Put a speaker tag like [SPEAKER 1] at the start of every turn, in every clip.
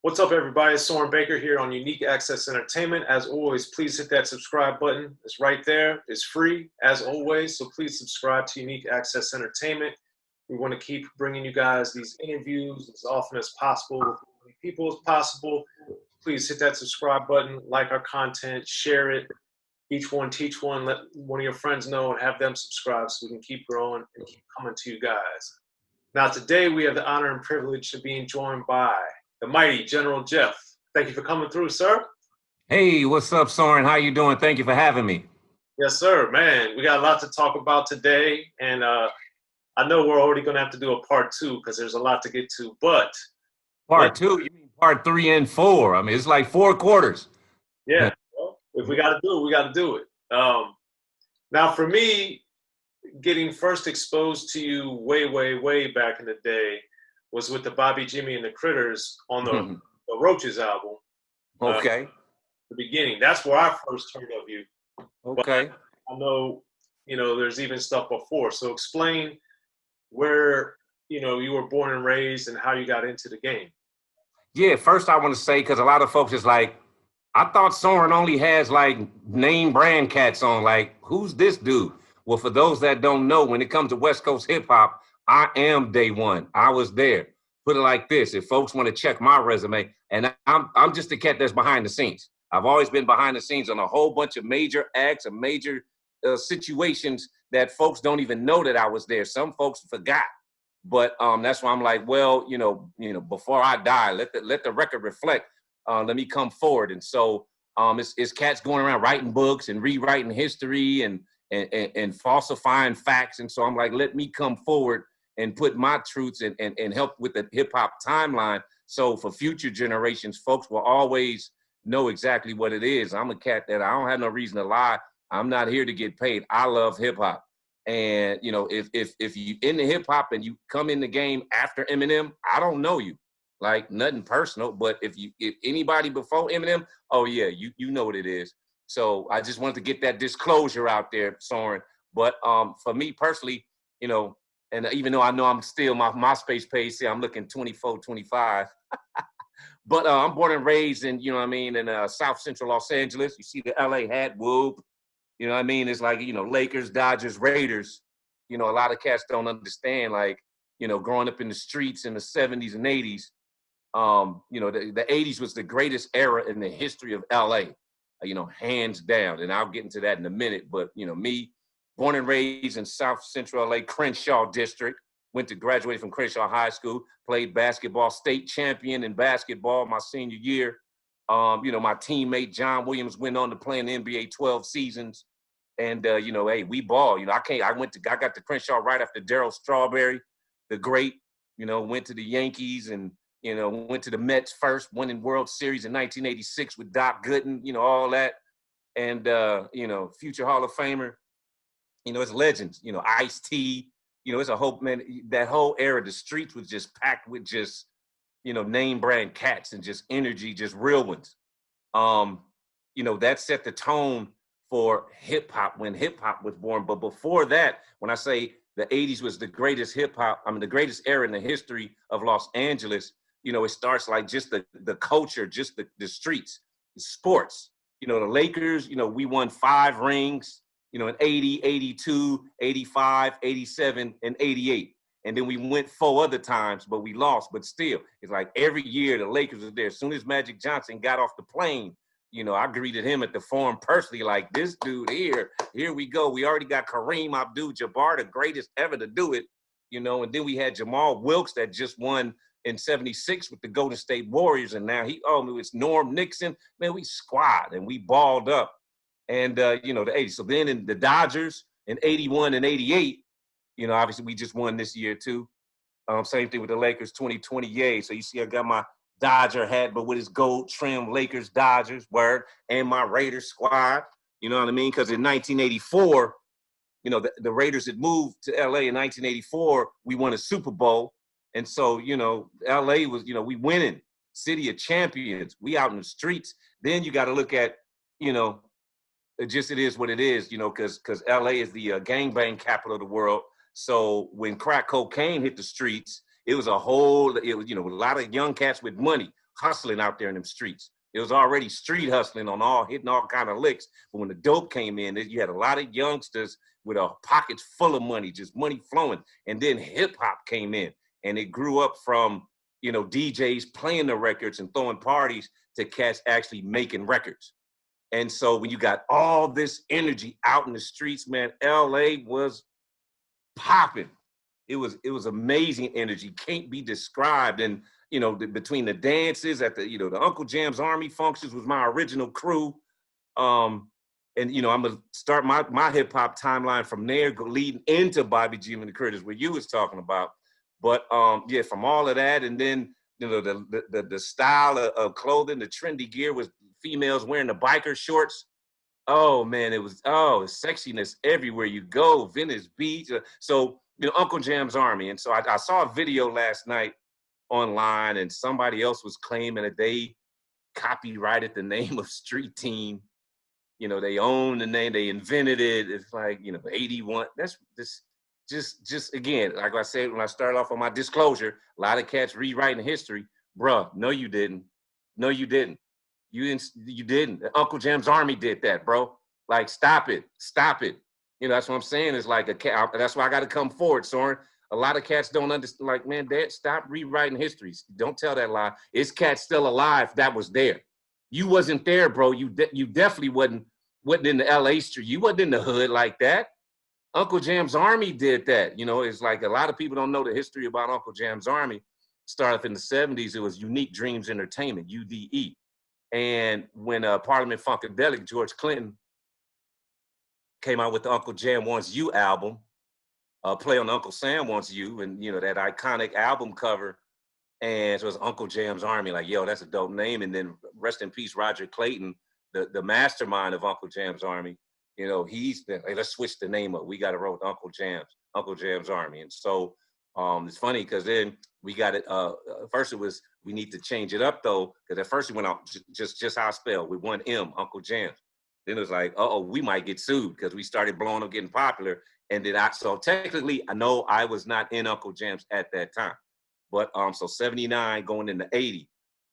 [SPEAKER 1] What's up, everybody? It's Soren Baker here on Unique Access Entertainment. As always, please hit that subscribe button. It's right there. It's free, as always. So please subscribe to Unique Access Entertainment. We want to keep bringing you guys these interviews as often as possible with as many people as possible. Please hit that subscribe button, like our content, share it. Each one, teach one. Let one of your friends know and have them subscribe so we can keep growing and keep coming to you guys. Now, today we have the honor and privilege of being joined by the mighty General Jeff. Thank you for coming through, sir.
[SPEAKER 2] Hey, what's up, Soren? How you doing? Thank you for having me.
[SPEAKER 1] Yes, sir. Man, we got a lot to talk about today, and I know we're already going to have to do a part two because there's a lot to get to. But
[SPEAKER 2] part two? You mean part 3 and 4? I mean, it's like 4 quarters.
[SPEAKER 1] Yeah, well, if we got to do it, we got to do it. Now, for me, getting first exposed to you way back in the day was with the Bobby, Jimmy, and the Critters on the Roaches album.
[SPEAKER 2] Okay.
[SPEAKER 1] The beginning. That's where I first heard of you.
[SPEAKER 2] Okay.
[SPEAKER 1] But I know, there's even stuff before. So explain where, you were born and raised and how you got into the game.
[SPEAKER 2] Yeah, first I want to say, because a lot of folks is like, I thought Soren only has like name brand cats on. Like, who's this dude? Well, for those that don't know, when it comes to West Coast hip hop, I am day one. I was there. Put it like this: if folks want to check my resume, and I'm just the cat that's behind the scenes. I've always been behind the scenes on a whole bunch of major acts and major situations that folks don't even know that I was there. Some folks forgot, but that's why I'm like, well, before I die, let the record reflect. Let me come forward, and so it's cats going around writing books and rewriting history and falsifying facts, and so I'm like, let me come forward and put my truths and help with the hip hop timeline. So for future generations, folks will always know exactly what it is. I'm a cat that I don't have no reason to lie. I'm not here to get paid. I love hip hop. And, if you in the hip hop and you come in the game after Eminem, I don't know you. Like, nothing personal, but if anybody before Eminem, oh yeah, you know what it is. So I just wanted to get that disclosure out there, Soren. But for me personally, and even though I know I'm still, my MySpace page, see, I'm looking 24, 25. But I'm born and raised in, in South Central Los Angeles. You see the LA hat, whoop. You know what I mean? It's like, Lakers, Dodgers, Raiders. A lot of cats don't understand, like, growing up in the streets in the 70s and 80s, the 80s was the greatest era in the history of LA, hands down. And I'll get into that in a minute. But, me, born and raised in South Central LA, Crenshaw District, went to graduate from Crenshaw High School, played basketball, state champion in basketball my senior year. My teammate John Williams went on to play in the NBA 12 seasons. And, hey, we ball. I got to Crenshaw right after Darryl Strawberry, the great, went to the Yankees and, went to the Mets first, winning World Series in 1986 with Doc Gooden, all that. And, future Hall of Famer. It's legends, Ice-T, it's a whole, man, that whole era, the streets was just packed with just, name brand cats and just energy, just real ones. That set the tone for hip hop when hip hop was born. But before that, when I say the 80s was the greatest hip hop, the greatest era in the history of Los Angeles, it starts like just the culture, just the streets, the sports, the Lakers, we won 5 rings. In 80, 82, 85, 87, and 88. And then we went 4 other times, but we lost. But still, it's like every year the Lakers are there. As soon as Magic Johnson got off the plane, I greeted him at the Forum personally, like, this dude here we go. We already got Kareem Abdul-Jabbar, the greatest ever to do it, and then we had Jamal Wilkes that just won in 76 with the Golden State Warriors. And now it's Norm Nixon. Man, we squad and we balled up. And, the 80s. So then in the Dodgers in 81 and 88, obviously we just won this year too. Same thing with the Lakers 2028. So you see I got my Dodger hat, but with his gold trim Lakers, Dodgers, word, and my Raiders squad. You know what I mean? Because in 1984, the Raiders had moved to LA in 1984. We won a Super Bowl. And so, LA was, we winning, city of champions. We out in the streets. Then you got to look at, it is what it is, because LA is the gangbang capital of the world. So when crack cocaine hit the streets, it was a lot of young cats with money, hustling out there in them streets. It was already street hustling on all, hitting all kind of licks. But when the dope came in, you had a lot of youngsters with pockets full of money, just money flowing. And then hip hop came in, and it grew up from, you know, DJs playing the records and throwing parties to cats actually making records. And so when you got all this energy out in the streets, man, LA was popping. It was amazing energy, can't be described. And you know, between the dances at the, you know, the Uncle Jam's Army functions was my original crew. And you know, I'm gonna start my hip hop timeline from there, leading into Bobby G and the Critters, where you was talking about. But yeah, from all of that, and then you know, the style of clothing, the trendy gear was females wearing the biker shorts. Oh man, it was sexiness everywhere you go, Venice Beach. So you know, Uncle Jam's Army, and so I saw a video last night online, and somebody else was claiming that they copyrighted the name of Street Team. You know, they own the name, they invented it. It's like, you know, 81. That's just again, like I said when I started off on my disclosure, a lot of cats rewriting history. Bruh, no, you didn't. No, you didn't. You didn't. Uncle Jam's Army did that, bro. Like, stop it. Stop it. You know, that's what I'm saying. It's like a cat. That's why I got to come forward, Soren. A lot of cats don't understand. Like, man, Dad, stop rewriting histories. Don't tell that lie. It's cats still alive that was there. You wasn't there, bro. You definitely wasn't in the LA street. You wasn't in the hood like that. Uncle Jam's Army did that. You know, it's like a lot of people don't know the history about Uncle Jam's Army. Started off in the 70s. It was Unique Dreams Entertainment, UDE. And when Parliament Funkadelic, George Clinton, came out with the Uncle Jam Wants You album, Play on Uncle Sam Wants You, and you know, that iconic album cover, and so it was Uncle Jam's Army. Like, yo, that's a dope name. And then rest in peace, Roger Clayton, the mastermind of Uncle Jam's Army. You know, he's been, hey, let's switch the name up. We got to roll with Uncle Jam's Army. And so it's funny because then we got it. First it was, we need to change it up though, because at first it went out just how I spell with one M, Uncle Jam's. Then it was like, we might get sued because we started blowing up, getting popular. And then so technically, I know I was not in Uncle Jam's at that time, but so 79 going into 80,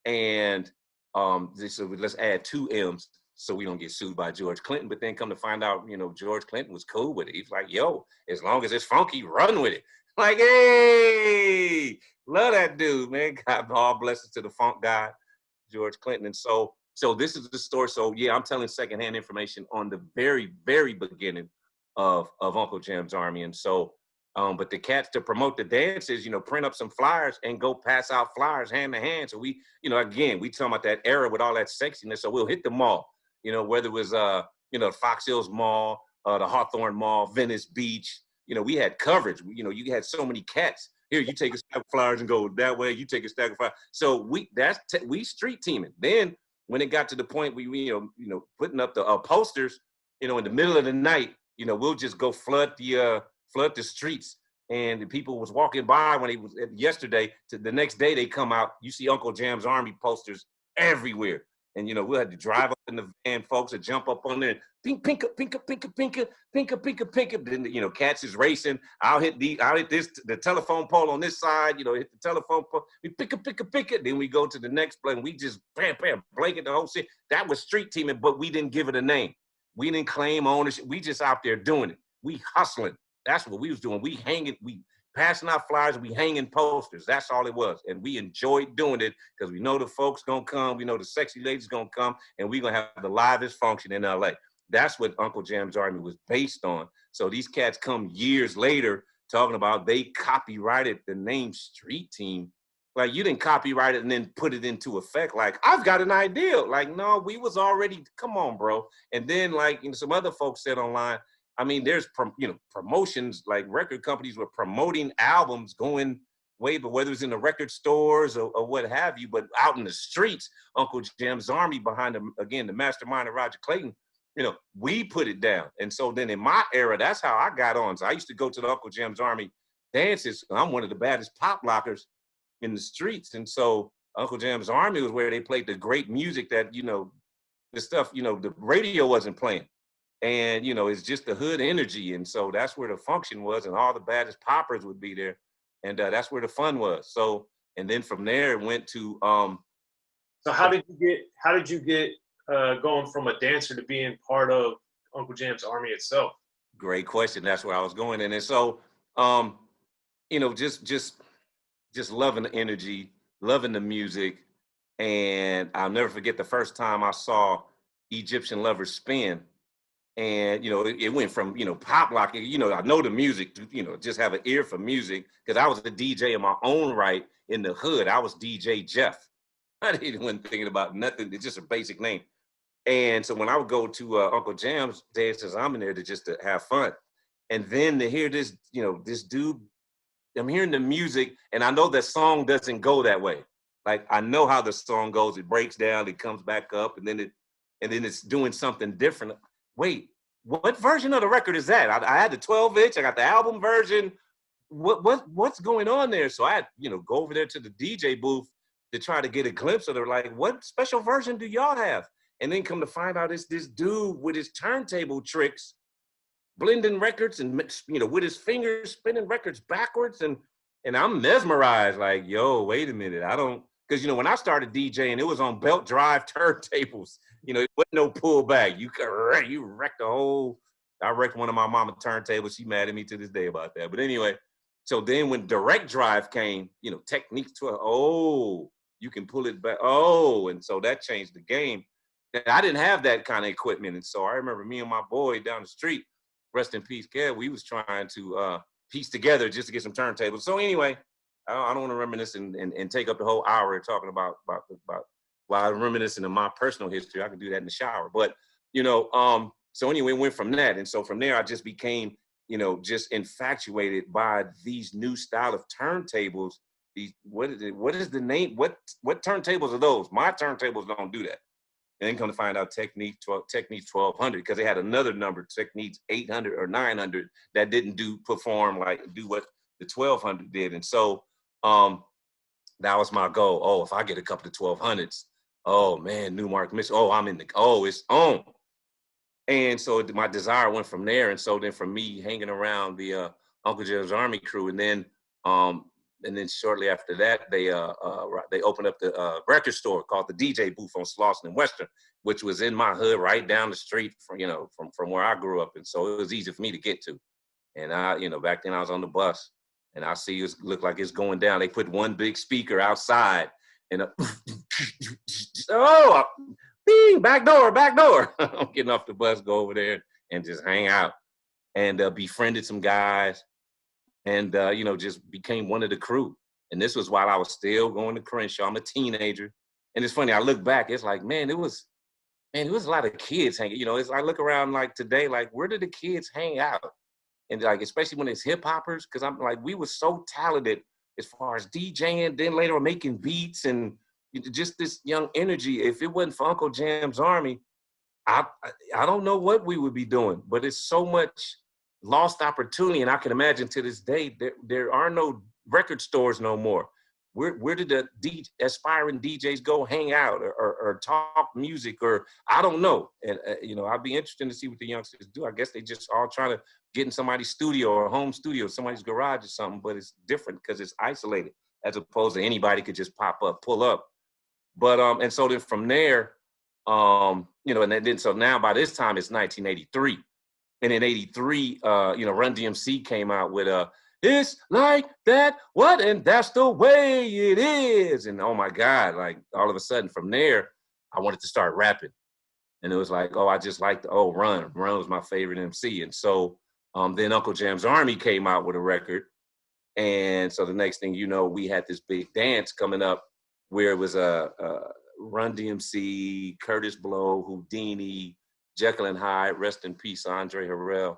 [SPEAKER 2] and so let's add 2 M's so we don't get sued by George Clinton. But then come to find out, you know, George Clinton was cool with it. He's like, yo, as long as it's funky, run with it. Like, hey, love that dude, man. God, all blessings to the funk guy, George Clinton. And so this is the story. So yeah, I'm telling secondhand information on the very, very beginning of Uncle Jam's Army. And so, but the cats, to promote the dances, you know, print up some flyers and go pass out flyers hand to hand. So we, you know, again, we talking about that era with all that sexiness. So we'll hit the mall, you know, whether it was, you know, Fox Hills Mall, the Hawthorne Mall, Venice Beach. You know, we had coverage. You know, you had so many cats. Here, you take a stack of flyers and go that way. You take a stack of flyers. So we street teaming. Then when it got to the point we you know putting up the posters, you know, in the middle of the night, you know, we'll just go flood the streets. And the people was walking by when he was yesterday to the next day, they come out, you see Uncle Jam's Army posters everywhere. And, you know, we'll have to drive up in the van, folks, or jump up on there, pink, pinka, pinka, pinka, pinka, pinka, pinka, pinka. Then, you know, cats is racing. I'll hit the telephone pole on this side, you know, hit the telephone pole. We pinka, pinka, pinka. Then we go to the next place and we just bam, bam, blanket the whole city. That was street teaming, but we didn't give it a name. We didn't claim ownership. We just out there doing it. We hustling. That's what we was doing. We passing out flyers, we hanging posters. That's all it was. And we enjoyed doing it because we know the folks gonna come, we know the sexy ladies gonna come, and we gonna have the livest function in LA. That's what Uncle Jam's Army was based on. So these cats come years later talking about they copyrighted the name Street Team. Like, you didn't copyright it and then put it into effect. Like, I've got an idea. Like, no, we was already, come on, bro. And then, like, you know, some other folks said online, I mean, there's, you know, promotions, like record companies were promoting albums going way, but whether it's in the record stores or what have you, but out in the streets, Uncle Jam's Army behind them, again, the mastermind of Roger Clayton, you know, we put it down. And so then in my era, that's how I got on. So I used to go to the Uncle Jam's Army dances. I'm one of the baddest pop lockers in the streets. And so Uncle Jam's Army was where they played the great music that, you know, the stuff, you know, the radio wasn't playing. And, you know, it's just the hood energy. And so that's where the function was, and all the baddest poppers would be there. And that's where the fun was. So, and then from there it went to
[SPEAKER 1] So how did you get going from a dancer to being part of Uncle Jam's army itself?
[SPEAKER 2] Great question. That's where I was going. And then so, you know, just loving the energy, loving the music. And I'll never forget the first time I saw Egyptian Lovers spin. And, you know, it went from, you know, pop lock, you know, I know the music, to, you know, just have an ear for music because I was a DJ in my own right in the hood. I was DJ Jeff. I wasn't thinking about nothing. It's just a basic name. And so when I would go to Uncle Jam's dances, I'm in there to have fun. And then to hear this, you know, this dude, I'm hearing the music and I know that song doesn't go that way. Like I know how the song goes. It breaks down, it comes back up, and then it's doing something different. Wait, what version of the record is that? I had the 12-inch, I got the album version. What's going on there? So I had, you know, go over there to the DJ booth to try to get a glimpse of it. Like, what special version do y'all have? And then come to find out it's this dude with his turntable tricks, blending records and, you know, with his fingers spinning records backwards. And I'm mesmerized, like, yo, wait a minute. I don't, because, you know, when I started DJing, it was on belt drive turntables. You know, it wasn't no pullback. You wrecked the whole, I wrecked one of my mama's turntables. She mad at me to this day about that. But anyway, so then when direct drive came, you know, techniques to, oh, you can pull it back. Oh, and so that changed the game. And I didn't have that kind of equipment. And so I remember me and my boy down the street, rest in peace, Kev, we was trying to piece together just to get some turntables. So anyway, I don't want to reminisce and take up the whole hour talking about while I'm reminiscing of my personal history. I can do that in the shower. But, you know, so anyway, went from that. And so from there, I just became, you know, just infatuated by these new style of turntables. These, what is the name? What turntables are those? My turntables don't do that. And then come to find out Techniques 1200, because they had another number, Techniques 800 or 900, that didn't do what the 1200 did. And so that was my goal. Oh, if I get a couple of 1200s, oh man, Newmark, Michigan. Oh, it's on. And so my desire went from there. And so then from me hanging around the Uncle Jam's Army crew, and then shortly after that, they opened up the record store called the DJ Booth on Slauson and Western, which was in my hood right down the street from where I grew up. And so it was easy for me to get to. And I, you know, back then I was on the bus and I see it look like it's going down. They put one big speaker outside and bing, back door. I'm getting off the bus, go over there and just hang out and befriended some guys. And, you know, just became one of the crew. And this was while I was still going to Crenshaw. I'm a teenager. And it's funny, I look back, it's like, man, it was a lot of kids hanging. You know, I look around like today, like, where did the kids hang out? And like, especially when it's hip hoppers, because I'm like, we were so talented as far as DJing, then later on making beats and just this young energy. If it wasn't for Uncle Jam's Army, I don't know what we would be doing, but it's so much lost opportunity. And I can imagine to this day, there are no record stores no more. Where did the aspiring DJs go hang out or talk music, or I don't know. And, you know, I'd be interested to see what the youngsters do. I guess they just all trying to get in somebody's studio or home studio, somebody's garage or something, but it's different because it's isolated as opposed to anybody could just pull up. But, and so then from there, you know, and then so now by this time it's 1983. And in 83, you know, Run-DMC came out with It's Like That, What? And That's the Way It Is. And oh my God, like all of a sudden from there, I wanted to start rapping. And it was like, oh, I just liked, Run. Run was my favorite MC. And so then Uncle Jam's Army came out with a record. And so the next thing you know, we had this big dance coming up where it was Run-DMC, Curtis Blow, Houdini, Jekyll and Hyde, rest in peace, Andre Harrell.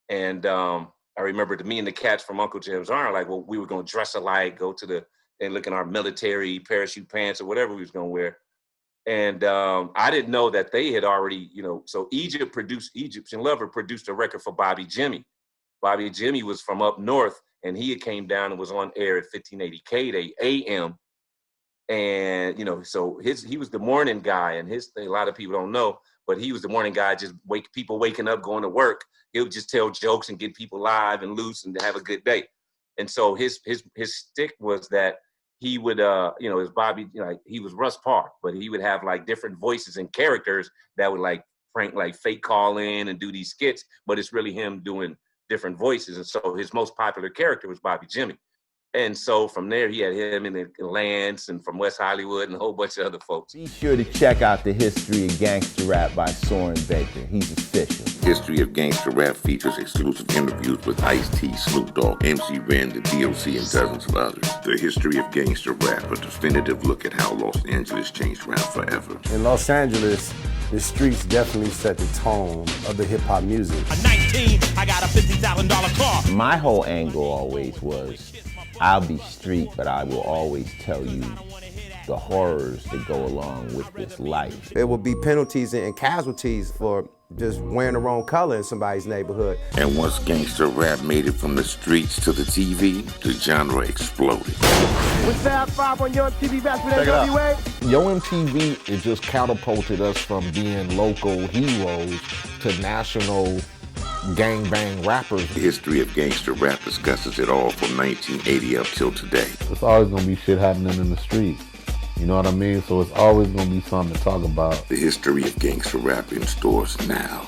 [SPEAKER 2] And I remember me and the cats from Uncle Jam's Army, like, well, we were going to dress alike, go to and look in our military parachute pants or whatever we was going to wear. And I didn't know that they had already, you know, so Egyptian Lover produced a record for Bobby Jimmy. Bobby Jimmy was from up north, and he had came down and was on air at 1580 AM. And, you know, so he was the morning guy, and his thing, a lot of people don't know, but he was the morning guy, just people waking up, going to work. He would just tell jokes and get people live and loose and to have a good day. And so his stick was that he would, you know, as Bobby, you know, like he was Russ Park, but he would have like different voices and characters that would like Frank, like fake call in and do these skits, but it's really him doing different voices. And so his most popular character was Bobby Jimmy. And so from there, he had him and Lance and from West Hollywood and a whole bunch of other folks.
[SPEAKER 3] Be sure to check out The History of Gangster Rap by Soren Baker. He's official.
[SPEAKER 4] History of Gangster Rap features exclusive interviews with Ice-T, Snoop Dogg, MC Ren, the D.O.C, and dozens of others. The History of Gangster Rap, a definitive look at how Los Angeles changed rap forever.
[SPEAKER 5] In Los Angeles, the streets definitely set the tone of the hip-hop music.
[SPEAKER 6] At 19, I got a $50,000 car.
[SPEAKER 3] My whole angle always was, I'll be street, but I will always tell you the horrors that go along with this life.
[SPEAKER 5] There will be penalties and casualties for just wearing the wrong color in somebody's neighborhood.
[SPEAKER 4] And once gangster rap made it from the streets to the TV, the genre exploded.
[SPEAKER 5] With Fab 5 on Yo MTV Back with NWA.
[SPEAKER 7] Yo MTV, it just catapulted us from being local heroes to national gangbang rappers.
[SPEAKER 4] The History of Gangster Rap discusses it all from 1980 up till today.
[SPEAKER 7] It's always gonna be shit happening in the streets. You know what I mean? So it's always gonna be something to talk about.
[SPEAKER 4] The History of Gangster Rap in stores now.